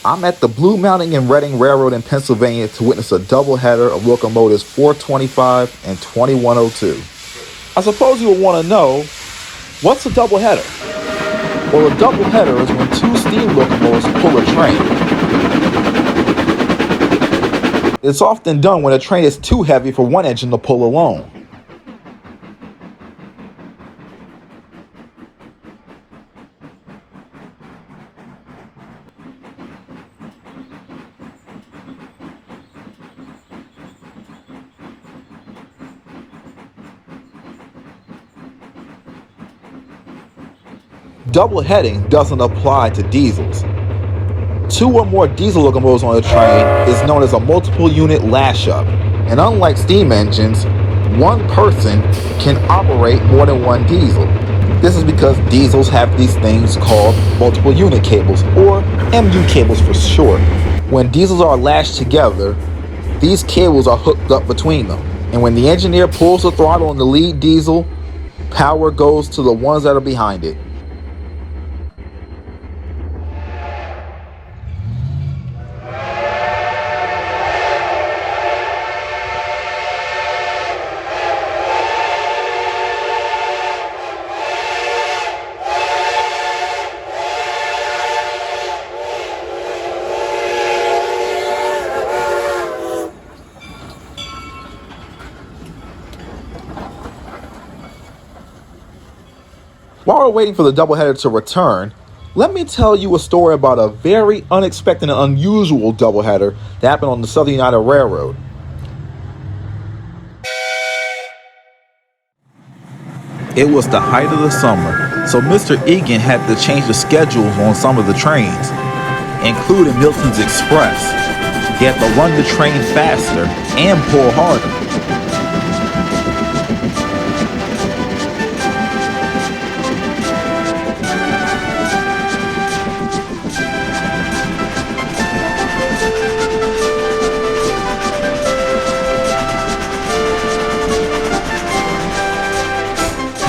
I'm at the Blue Mountain and Reading Railroad in Pennsylvania to witness a doubleheader of locomotives 425 and 2102. I suppose you would want to know, what's a doubleheader? Well, a doubleheader is when two steam locomotives pull a train. It's often done when a train is too heavy for one engine to pull alone. Double heading doesn't apply to diesels. Two or more diesel locomotives on a train is known as a multiple unit lash-up, and unlike steam engines, one person can operate more than one diesel. This is because diesels have these things called multiple unit cables, or MU cables for short. When diesels are lashed together, these cables are hooked up between them, and when the engineer pulls the throttle on the lead diesel, power goes to the ones that are behind it. While we're waiting for the doubleheader to return, let me tell you a story about a very unexpected and unusual doubleheader that happened on the Southern United Railroad. It was the height of the summer, so Mr. Egan had to change the schedules on some of the trains, including Milton's Express. He had to run the train faster and pull harder.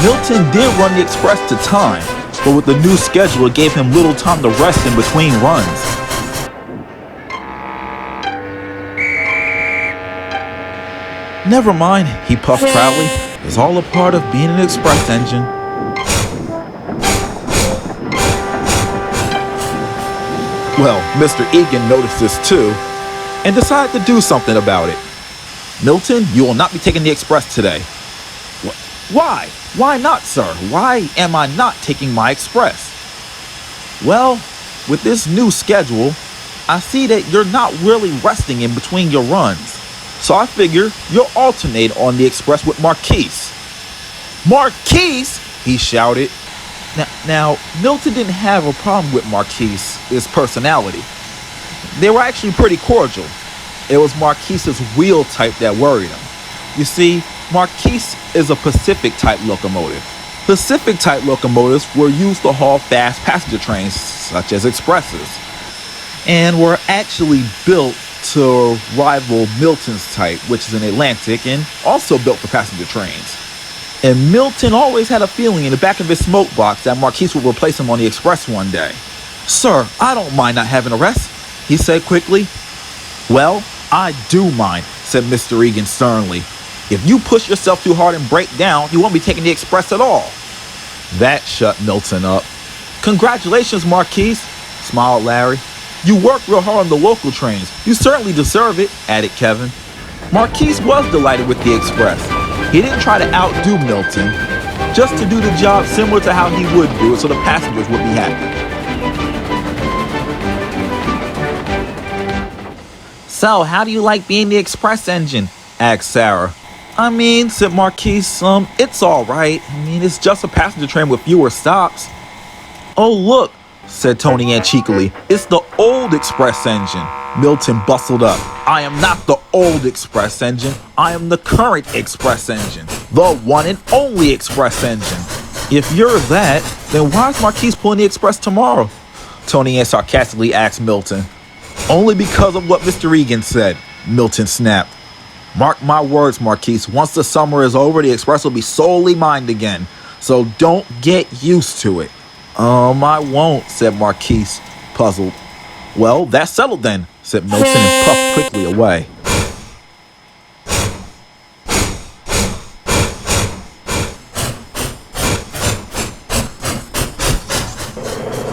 Milton did run the Express to time, but with the new schedule it gave him little time to rest in between runs. Never mind, he puffed proudly. It's all a part of being an Express engine. Well, Mr. Egan noticed this too, and decided to do something about it. Milton, you will not be taking the Express today. Why? Why not, sir? Why am I not taking my Express? Well, with this new schedule, I see that you're not really resting in between your runs. So I figure you'll alternate on the Express with Marquis. Marquis? He shouted. Now, Milton didn't have a problem with Marquis, his personality. They were actually pretty cordial. It was Marquis's wheel type that worried him. You see, Marquis is a Pacific-type locomotive. Pacific-type locomotives were used to haul fast passenger trains, such as expresses, and were actually built to rival Milton's type, which is an Atlantic, and also built for passenger trains. And Milton always had a feeling in the back of his smoke box that Marquis would replace him on the Express one day. "Sir, I don't mind not having a rest," he said quickly. Well, I do mind, said Mr. Egan sternly. If you push yourself too hard and break down, you won't be taking the express at all. That shut Milton up. Congratulations, Marquis, smiled Larry. You worked real hard on the local trains. You certainly deserve it, added Kevin. Marquis was delighted with the express. He didn't try to outdo Milton, just to do the job similar to how he would do it so the passengers would be happy. So, how do you like being the express engine? Asked Sarah. I mean, said Marquis, it's all right. I mean, it's just a passenger train with fewer stops. Oh, look, said Toni Ann cheekily. It's the old express engine. Milton bustled up. I am not the old express engine. I am the current express engine. The one and only express engine. If you're that, then why is Marquis pulling the express tomorrow? Toni Ann sarcastically asked Milton. Only because of what Mr. Egan said, Milton snapped. Mark my words, Marquis. Once the summer is over, the express will be solely mine again. So don't get used to it. I won't, said Marquis, puzzled. Well, that's settled then, said Milton and puffed quickly away.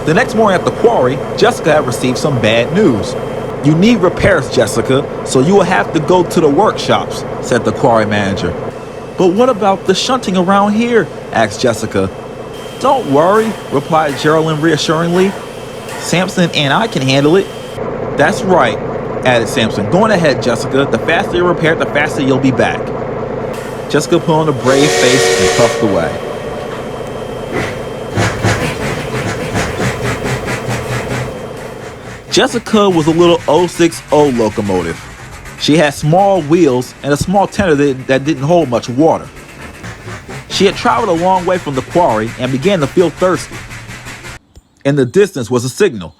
The next morning at the quarry, Jessica had received some bad news. You need repairs, Jessica, so you will have to go to the workshops, said the quarry manager. But what about the shunting around here? Asked Jessica. Don't worry, replied Geraldine reassuringly. Samson and I can handle it. That's right, added Samson. Go on ahead, Jessica. The faster you repair it, the faster you'll be back. Jessica put on a brave face and puffed away. Jessica was a little 060 locomotive. She had small wheels and a small tender that didn't hold much water. She had traveled a long way from the quarry and began to feel thirsty. In the distance was a signal.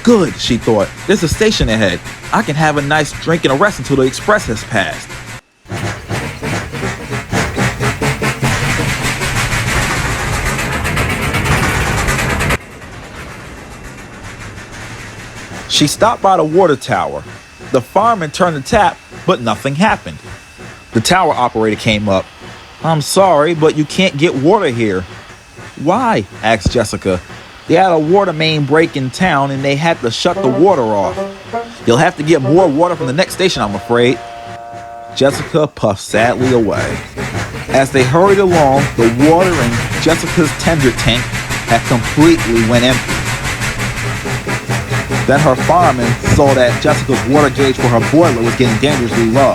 Good, she thought. There's a station ahead. I can have a nice drink and a rest until the express has passed. She stopped by the water tower. The fireman turned the tap, but nothing happened. The tower operator came up. I'm sorry, but you can't get water here. Why? Asked Jessica. They had a water main break in town and they had to shut the water off. You'll have to get more water from the next station, I'm afraid. Jessica puffed sadly away. As they hurried along, the water in Jessica's tender tank had completely went empty. Then her fireman saw that Jessica's water gauge for her boiler was getting dangerously low.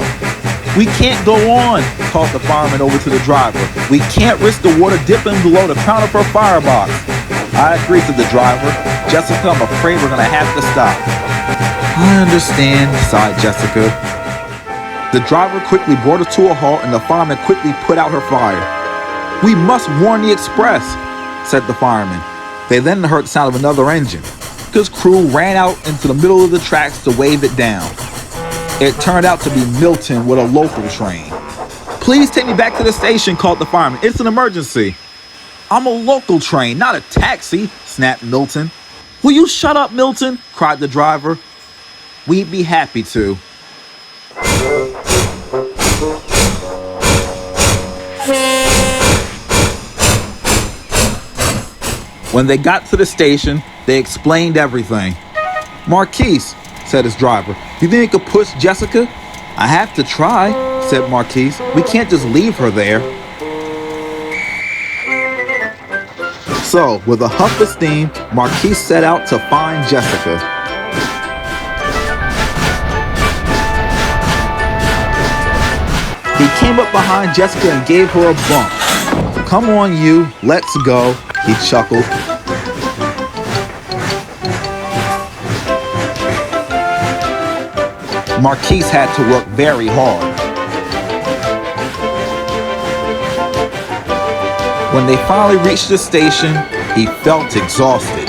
We can't go on, called the fireman over to the driver. We can't risk the water dipping below the crown of her firebox. I agree to the driver. Jessica, I'm afraid we're gonna have to stop. I understand, sighed Jessica. The driver quickly brought her to a halt and the fireman quickly put out her fire. We must warn the express, said the fireman. They then heard the sound of another engine. His crew ran out into the middle of the tracks to wave it down. It turned out to be Milton with a local train. Please take me back to the station, called the fireman. It's an emergency. I'm a local train, not a taxi, snapped Milton. Will you shut up, Milton? Cried the driver. We'd be happy to. When they got to the station, they explained everything. Marquis, said his driver, you think you could push Jessica? I have to try, said Marquis. We can't just leave her there. So, with a huff of steam, Marquis set out to find Jessica. He came up behind Jessica and gave her a bump. Come on, you, let's go, he chuckled. Marquis had to work very hard. When they finally reached the station, he felt exhausted.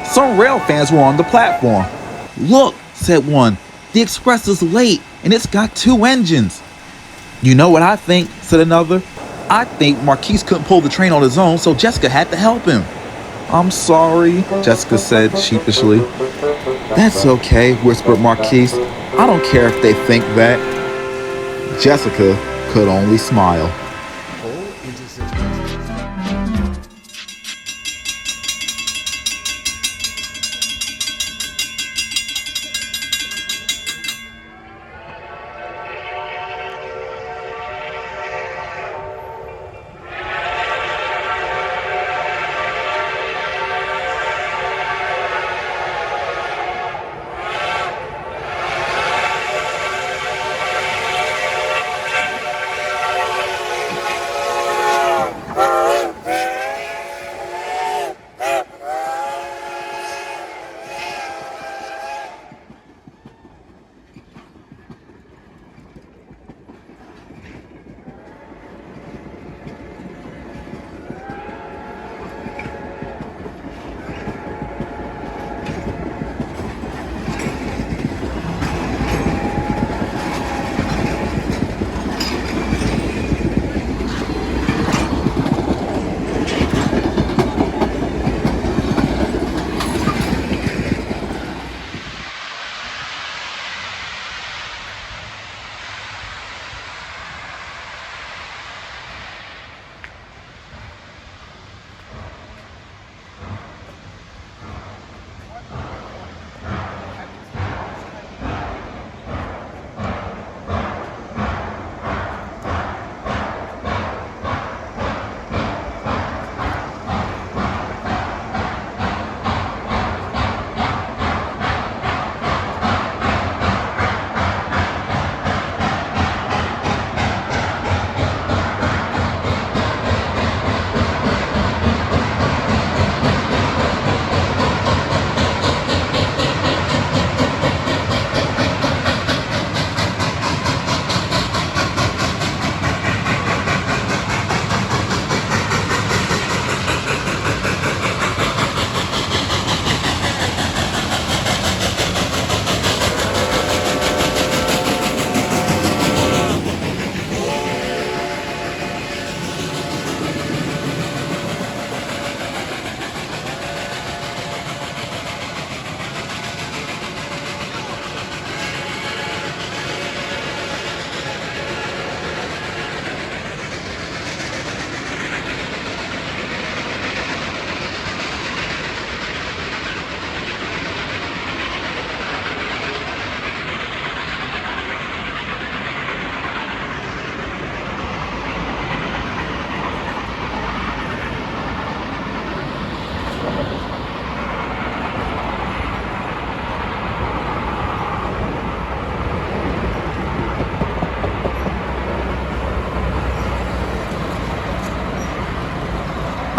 Some rail fans were on the platform. Look, said one, the express is late and it's got 2 engines. You know what I think, said another. I think Marquis couldn't pull the train on his own, so Jessica had to help him. I'm sorry, Jessica said sheepishly. That's okay, whispered Marquis. I don't care if they think that. Jessica could only smile.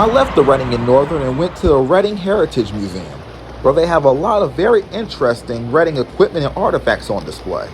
I left the Reading in Northern and went to the Reading Heritage Museum, where they have a lot of very interesting Reading equipment and artifacts on display.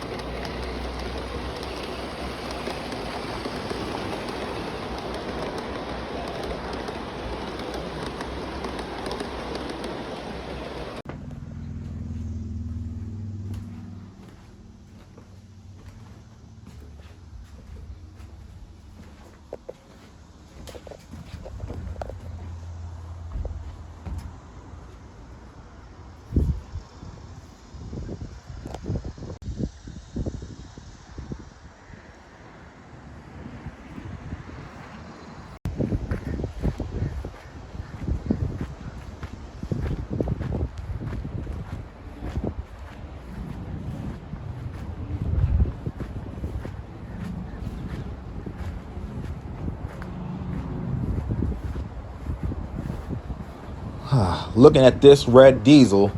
Looking at this red diesel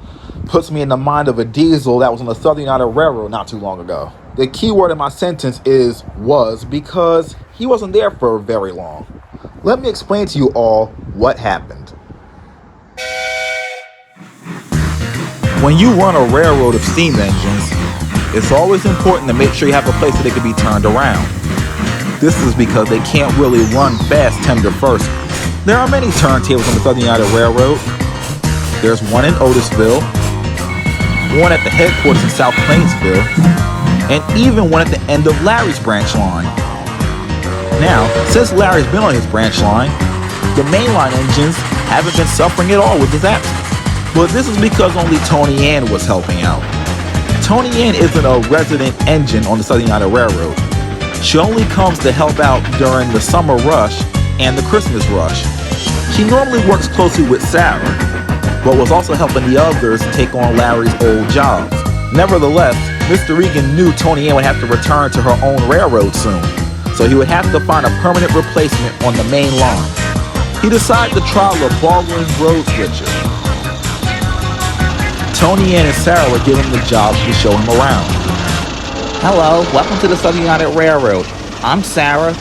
puts me in the mind of a diesel that was on the Southern United Railroad not too long ago. The key word in my sentence is was because he wasn't there for very long. Let me explain to you all what happened. When you run a railroad of steam engines, it's always important to make sure you have a place that they can be turned around. This is because they can't really run fast tender first. There are many turntables on the Southern United Railroad. There's one in Otisville, one at the headquarters in South Plainsville, and even one at the end of Larry's branch line. Now, since Larry's been on his branch line, the mainline engines haven't been suffering at all with his absence. But this is because only Toni Ann was helping out. Toni Ann isn't a resident engine on the Southern United Railroad. She only comes to help out during the summer rush and the Christmas rush. She normally works closely with Sarah, but was also helping the others take on Larry's old jobs. Nevertheless, Mr. Egan knew Toni Ann would have to return to her own railroad soon, so he would have to find a permanent replacement on the main line. He decided to trial a Baldwin's road switcher. Toni Ann and Sarah would give him the job to show him around. Hello, welcome to the Southern United Railroad. I'm Sarah.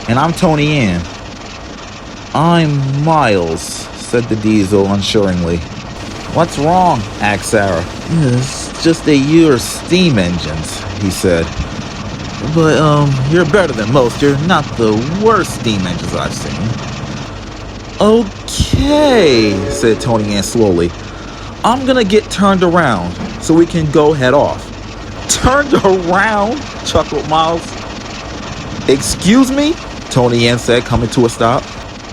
And I'm Toni Ann. I'm Miles, said the diesel unsuringly. What's wrong? Asked Sarah. It's just that you're steam engines, he said. But, you're better than most. You're not the worst steam engines I've seen. Okay, said Toni Ann slowly. I'm gonna get turned around so we can go head off. Turned around? Chuckled Miles. Excuse me? Toni Ann said, coming to a stop.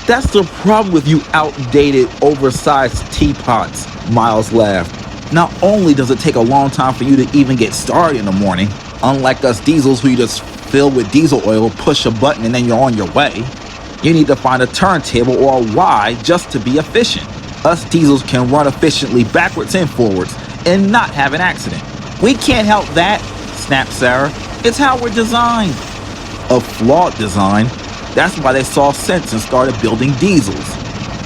That's the problem with you outdated, oversized teapots, Miles laughed. Not only does it take a long time for you to even get started in the morning, unlike us diesels who you just fill with diesel oil, push a button, and then you're on your way, you need to find a turntable or a Y just to be efficient. Us diesels can run efficiently backwards and forwards and not have an accident. We can't help that, snapped Sarah. It's how we're designed. A flawed design. That's why they saw sense and started building diesels.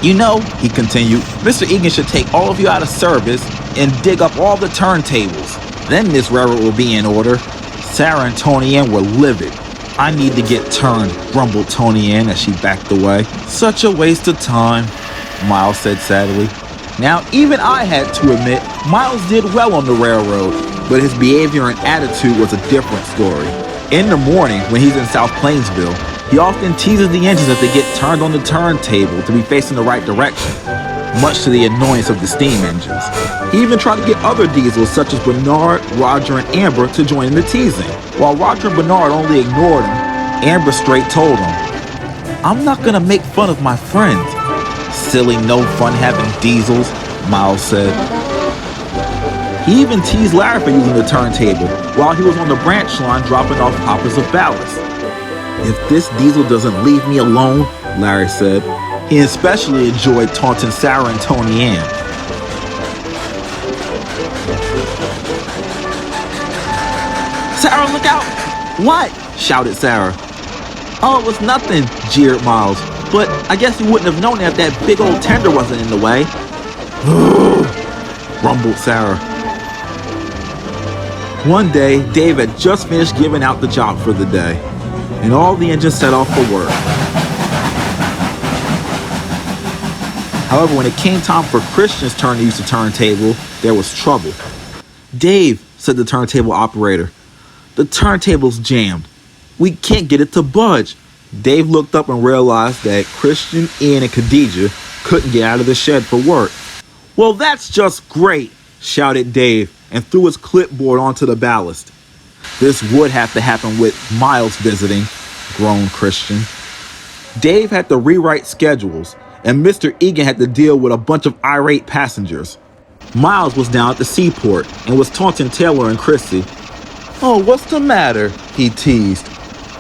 You know, he continued, Mr. Egan should take all of you out of service and dig up all the turntables. Then this railroad will be in order. Sarah and Toni Ann were livid. I need to get turned, grumbled Toni Ann as she backed away. Such a waste of time, Miles said sadly. Now, even I had to admit, Miles did well on the railroad, but his behavior and attitude was a different story. In the morning, when he's in South Plainsville, he often teases the engines that they get turned on the turntable to be facing the right direction, much to the annoyance of the steam engines. He even tried to get other diesels such as Bernard, Roger, and Amber to join in the teasing. While Roger and Bernard only ignored him, Amber straight told him, I'm not gonna make fun of my friends. Silly, no fun having diesels, Miles said. He even teased Larry for using the turntable while he was on the branch line dropping off hoppers of ballast. If this diesel doesn't leave me alone, Larry said. He especially enjoyed taunting Sarah and Toni Ann. Sarah, look out! What? Shouted Sarah. Oh, it was nothing, jeered Miles. But I guess you wouldn't have known if that big old tender wasn't in the way. Rumbled Sarah. One day, Dave had just finished giving out the job for the day, and all the engines set off for work. However, when it came time for Christian's turn to use the turntable, there was trouble. Dave, said the turntable operator, the turntable's jammed. We can't get it to budge. Dave looked up and realized that Christian, Ian, and Khadijah couldn't get out of the shed for work. Well, that's just great, shouted Dave and threw his clipboard onto the ballast. This would have to happen with Miles visiting, groaned Christian. Dave had to rewrite schedules, and Mr. Egan had to deal with a bunch of irate passengers. Miles was down at the seaport and was taunting Taylor and Chrissy. Oh, what's the matter? He teased.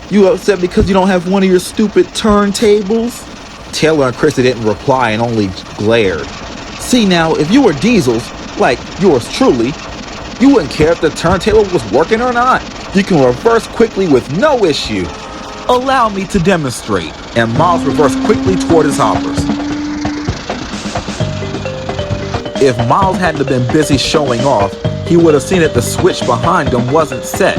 You upset because you don't have one of your stupid turntables? Taylor and Chrissy didn't reply and only glared. See now, if you were diesels, like yours truly, you wouldn't care if the turntable was working or not. You can reverse quickly with no issue. Allow me to demonstrate. And Miles reversed quickly toward his hoppers. If Miles hadn't have been busy showing off, he would have seen that the switch behind him wasn't set.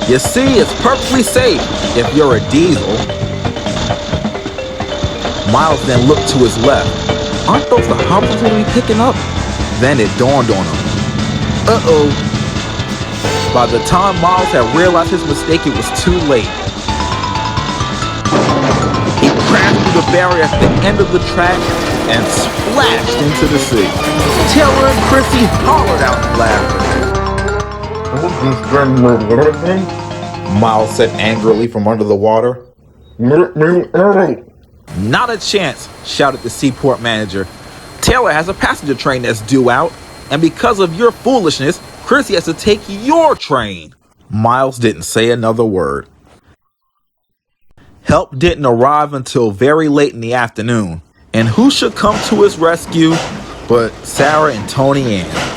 You see, it's perfectly safe if you're a diesel. Miles then looked to his left. Aren't those the hoppers we'll be picking up? Then it dawned on him. Uh-oh. By the time Miles had realized his mistake, it was too late. He crashed through the barrier at the end of the track and splashed into the sea. Taylor and Chrissy hollered out in laughter. Miles said angrily from under the water. Not a chance, shouted the seaport manager. Taylor has a passenger train that's due out, and because of your foolishness, Chrissy has to take your train. Miles didn't say another word. Help didn't arrive until very late in the afternoon, and who should come to his rescue but Sarah and Toni Ann.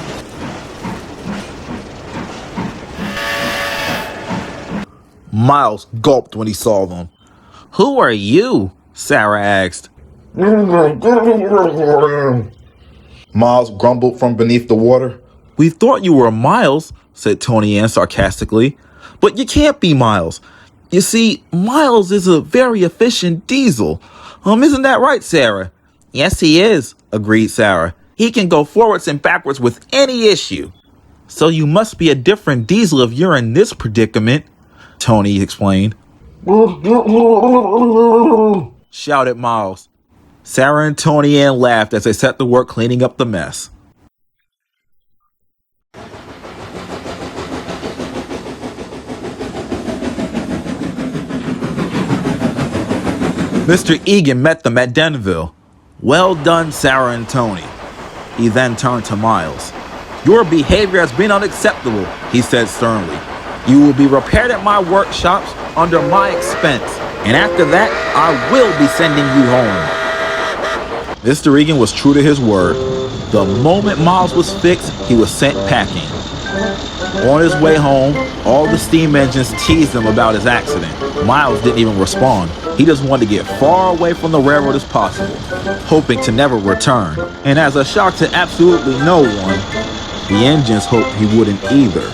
Miles gulped when he saw them. "Who are you?" Sarah asked. Miles grumbled from beneath the water. "We thought you were Miles," said Toni Ann sarcastically. "But you can't be Miles. You see, Miles is a very efficient diesel. Isn't that right, Sarah?" "Yes, he is," agreed Sarah. "He can go forwards and backwards with any issue." "So you must be a different diesel if you're in this predicament," Toni explained. Shouted Miles. Sarah and Toni Ann laughed as they set to work cleaning up the mess. Mr. Egan met them at Denville. "Well done, Sarah and Toni." He then turned to Miles. "Your behavior has been unacceptable," he said sternly. "You will be repaired at my workshops under my expense, and after that, I will be sending you home." Mr. Egan was true to his word. The moment Miles was fixed, he was sent packing. On his way home, all the steam engines teased him about his accident. Miles didn't even respond. He just wanted to get far away from the railroad as possible, hoping to never return. And as a shock to absolutely no one, the engines hoped he wouldn't either.